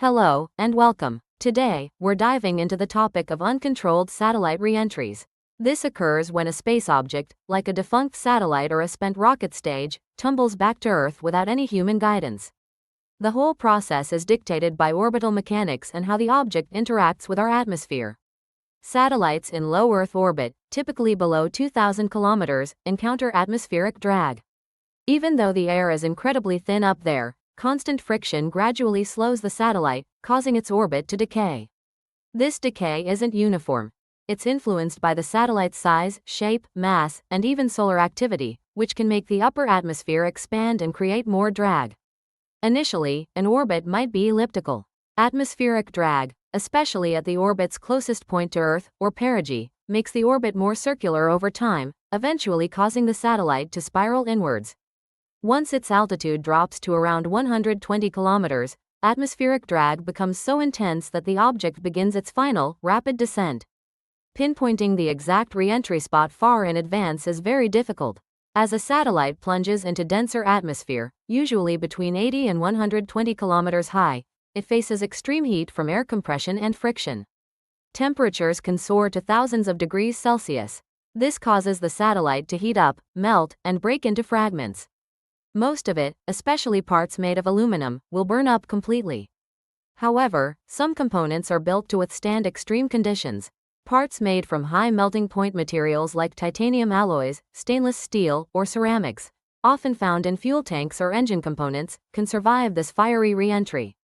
Hello, and welcome. Today, we're diving into the topic of uncontrolled satellite reentries. This occurs when a space object, like a defunct satellite or a spent rocket stage, tumbles back to Earth without any human guidance. The whole process is dictated by orbital mechanics and how the object interacts with our atmosphere. Satellites in low Earth orbit, typically below 2,000 kilometers, encounter atmospheric drag. Even though the air is incredibly thin up there, constant friction gradually slows the satellite, causing its orbit to decay. This decay isn't uniform. It's influenced by the satellite's size, shape, mass, and even solar activity, which can make the upper atmosphere expand and create more drag. Initially, an orbit might be elliptical. Atmospheric drag, especially at the orbit's closest point to Earth, or perigee, makes the orbit more circular over time, eventually causing the satellite to spiral inwards. Once its altitude drops to around 120 kilometers, atmospheric drag becomes so intense that the object begins its final, rapid descent. Pinpointing the exact reentry spot far in advance is very difficult. As a satellite plunges into denser atmosphere, usually between 80 and 120 kilometers high, it faces extreme heat from air compression and friction. Temperatures can soar to thousands of degrees Celsius. This causes the satellite to heat up, melt, and break into fragments. Most of it, especially parts made of aluminum, will burn up completely. However, some components are built to withstand extreme conditions. Parts made from high melting point materials like titanium alloys, stainless steel, or ceramics, often found in fuel tanks or engine components, can survive this fiery reentry.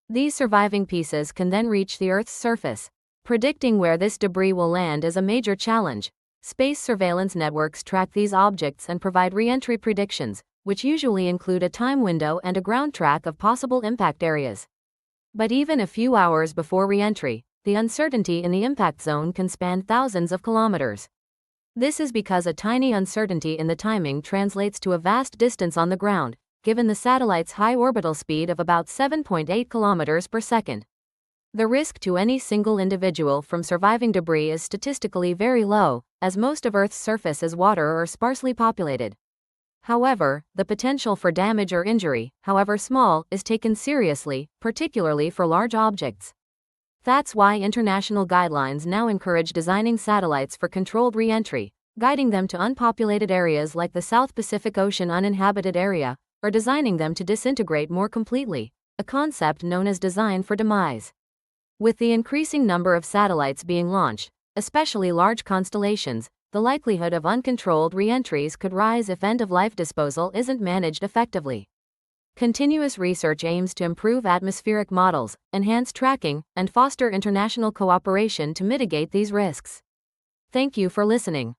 These surviving pieces can then reach the Earth's surface. Predicting where this debris will land is a major challenge. Space surveillance networks track these objects and provide reentry predictions, which usually include a time window and a ground track of possible impact areas. But even a few hours before reentry, the uncertainty in the impact zone can span thousands of kilometers. This is because a tiny uncertainty in the timing translates to a vast distance on the ground, given the satellite's high orbital speed of about 7.8 kilometers per second. The risk to any single individual from surviving debris is statistically very low, as most of Earth's surface is water or sparsely populated. However, the potential for damage or injury, however small, is taken seriously, particularly for large objects. That's why international guidelines now encourage designing satellites for controlled reentry, guiding them to unpopulated areas like the South Pacific Ocean uninhabited area, or designing them to disintegrate more completely, a concept known as design for demise. With the increasing number of satellites being launched, especially large constellations, the likelihood of uncontrolled reentries could rise if end-of-life disposal isn't managed effectively. Continuous research aims to improve atmospheric models, enhance tracking, and foster international cooperation to mitigate these risks. Thank you for listening.